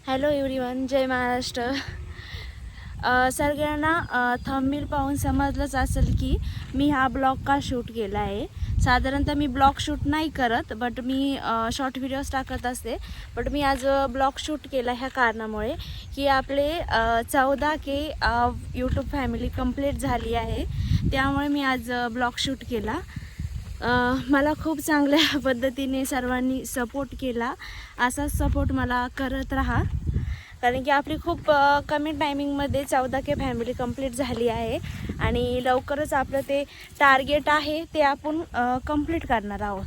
Hello everyone, जय महाराष्ट्र. सगळ्यांना thumbnail पाहून समजलंच असेल की मी हा ब्लॉग का शूट केला आहे. साधारणतः मी ब्लॉग शूट नाही करत, बट मी शॉर्ट व्हिडिओज टाकत असते. बट मी आज ब्लॉग शूट केला ह्या कारणामुळे की आपले 14K यूट्यूब फॅमिली कंप्लीट झाली आहे. त्यामुळे मी आज ब्लॉग शूट केला. मला खूप चांगल्या पद्धतीने सर्वांनी सपोर्ट केला. असाच सपोर्ट मला करत राहा, कारण की आपली खूप कमी टायमिंगमध्ये 14K फॅमिली कंप्लीट झाली आहे आणि लवकरच आपलं ते टार्गेट आहे ते आपण कंप्लीट करणार आहोत.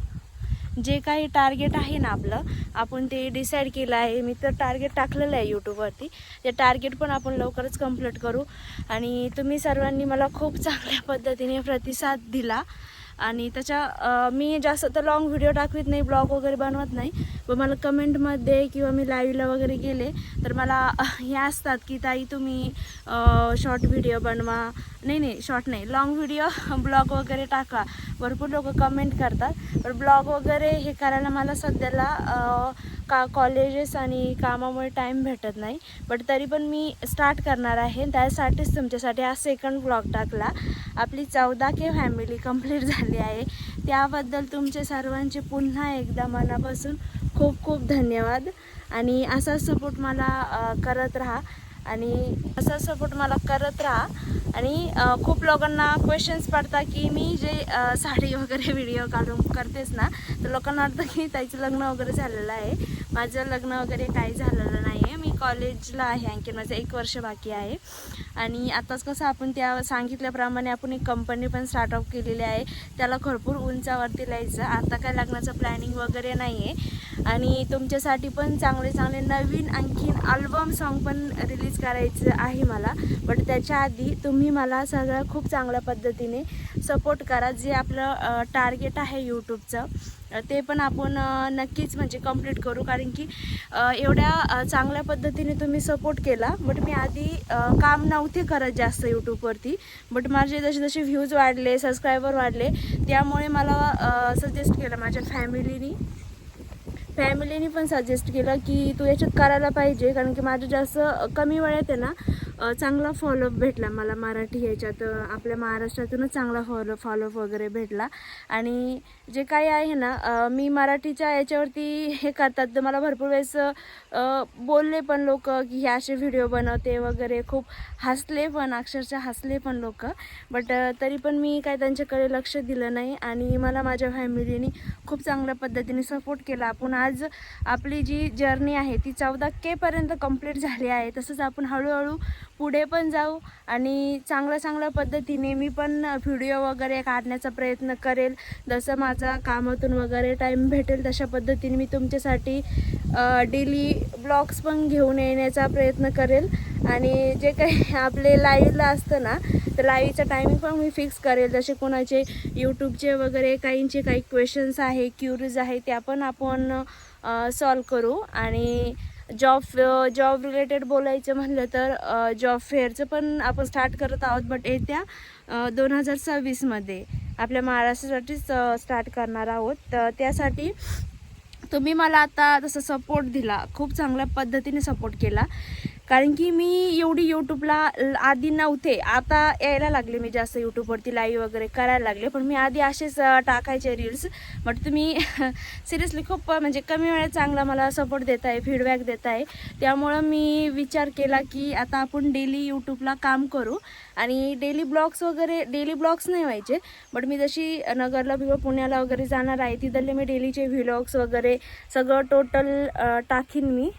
जे काही टार्गेट आहे ना आपलं, आपण ते डिसाईड केलं आहे. मी तर टार्गेट टाकलेलं आहे यूट्यूबवरती. ते टार्गेट पण आपण लवकरच कंप्लीट करू. आणि तुम्ही सर्वांनी मला खूप चांगल्या पद्धतीने प्रतिसाद दिला आणि त्याच्या मी जास्त तर लॉंग व्हिडिओ टाकवित नाही, ब्लॉग वगैरे बनवत नाही. पण मला कमेंटमध्ये किंवा मी लाईव्हला वगैरे गेले तर मला हे असतात की ताई तुम्ही शॉर्ट व्हिडिओ बनवा. नाही शॉर्ट नाही, लॉंग व्हिडिओ ब्लॉग वगैरे टाका. भरपूर लोक कमेंट करतात. पण ब्लॉग वगैरे हे करायला मला सध्याला कॉलेजेस आणि कामामुळे टाईम भेटत नाही. बट तरी पण मी स्टार्ट करणार आहे. त्यासाठीच तुमच्यासाठी हा सेकंड ब्लॉग टाकला. आपली 14K फॅमिली कंप्लीट झाली आहे. त्याबद्दल तुमचे सर्वांचे पुन्हा एकदा मनापासून खूप खूप धन्यवाद. आणि असा सपोर्ट मला करत राहा आणि खूप लोकांना क्वेश्चन्स पडतात की मी जे साडी वगैरे व्हिडिओ काढून करतेस ना, तर लोकांना वाटतं की त्याचं लग्न वगैरे झालेलं आहे. माझं लग्न वगैरे काही झालेलं नाही आहे. मी कॉलेजला आहे, आणखी माझं 1 वर्ष बाकी आहे. आणि आताच कसं आपण त्या सांगितल्याप्रमाणे आपण एक कंपनी पण स्टार्टअप केलेली आहे. त्याला भरपूर उंचावरती जायचं. आता काय लग्नाचं प्लॅनिंग वगैरे नाही आहे. आणि तुमच्यासाठी पण चांगले चांगले नवीन आणखीन अल्बम सॉन्ग पण रिलीज करायचं आहे मला. बट त्याच्या आधी तुम्ही मला सगळं खूप चांगल्या पद्धतीने सपोर्ट करा. जे आपलं टार्गेट आहे यूट्यूबचं ते पण आपण नक्कीच म्हणजे कंप्लीट करू. कारण की एवढ्या चांगल्या पद्धतीने तुम्ही सपोर्ट केला. बट मी आधी काम नव्हते करत जास्त यूट्यूबवरती. बट माझे जसे जसे व्ह्यूज वाढले, सबस्क्रायबर वाढले, त्यामुळे मला सजेस्ट केलं माझ्या फॅमिलीनी पण सजेस्ट केलं की तू याच्यात करायला पाहिजे. कारण की माझं जास्त कमी वेळात आहे ना चांगला फॉलोअप भेटला मला मराठी याच्यात. आपल्या महाराष्ट्रातूनच चांगला फॉलोअप वगैरे भेटला. आणि जे काही आहे ना मी मराठीच्या याच्यावरती हे करतात तर मला भरपूर वेळेस बोलले पण लोक की हे असे व्हिडिओ बनवते वगैरे. खूप हसले पण, अक्षरशः हसले पण लोक. बट तरी पण मी काय त्यांच्याकडे लक्ष दिलं नाही आणि मला माझ्या फॅमिलीनी खूप चांगल्या पद्धतीने सपोर्ट केला. आपण आज आपली जी जर्नी आहे ती 14K पर्यंत कंप्लीट झाली आहे. तसंच आपण हळूहळू पुढे पण जाऊ आणि चांगल्या पद्धतीने मी पण व्हिडिओ वगैरे काढण्याचा प्रयत्न करेल. जसं माझा कामातून वगैरे टाईम भेटेल तशा पद्धतीने मी तुमच्यासाठी डेली ब्लॉग्स पण घेऊन येण्याचा प्रयत्न करेल. आणि जे काही आपले लाईव्हला असतं ना, तर लाईव्हचा टायमिंग पण मी फिक्स करेल. जसे कोणाचे यूट्यूबचे वगैरे काहींचे काही क्वेश्चन्स आहे, क्युरीज आहे, त्या पण आपण सॉल्व करू. आणि जॉब रिलेटेड बोलायचं म्हणलं तर जॉब फेअरचं पण आपण स्टार्ट करत आहोत. बट येत्या 2026मध्ये आपल्या महाराष्ट्रासाठीच स्टार्ट करणार आहोत. तर त्यासाठी तुम्ही मला आता तसं सपोर्ट दिला, खूप चांगल्या पद्धतीने सपोर्ट केला. कारण की मी एवढी यूट्यूबला आधी नव्हते, आता यायला लागले. मी जास्त यूट्यूबवरती लाईव्ह वगैरे करायला लागले. पण मी आधी असेच टाकायचे रील्स. बट तुम्ही सिरियसली खूप म्हणजे कमी वेळात चांगला मला सपोर्ट देत आहे, फीडबॅक देत आहे. त्यामुळं मी विचार केला की आता आपण डेली यूट्यूबला काम करू आणि डेली ब्लॉग्स नाही व्हायचे. बट मी जशी नगरला किंवा पुण्याला वगैरे जाणार आहे तिथले मी डेलीचे व्लॉग्स वगैरे सगळं टोटल टाकीन मी.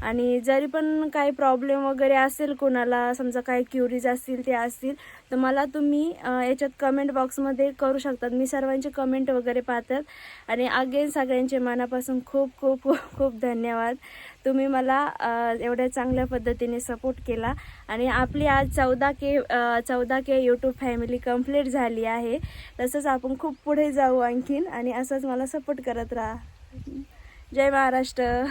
आणि जरी पण काही प्रॉब्लेम वगैरे असेल, कोणाला समजा काही क्युरीज असतील ते असतील, तर मला तुम्ही याच्यात कमेंट बॉक्समध्ये करू शकतात. मी सर्वांचे कमेंट वगैरे पाहतात. आणि अगेन सगळ्यांचे मनापासून खूप खूप खूप खूप धन्यवाद. तुम्ही मला एवढ्या चांगल्या पद्धतीने सपोर्ट केला. आणि आपली आज 14K यूट्यूब फॅमिली कंप्लीट झाली आहे. तसंच आपण खूप पुढे जाऊ आणखीन. आणि असंच मला सपोर्ट करत राहा. जय महाराष्ट्र.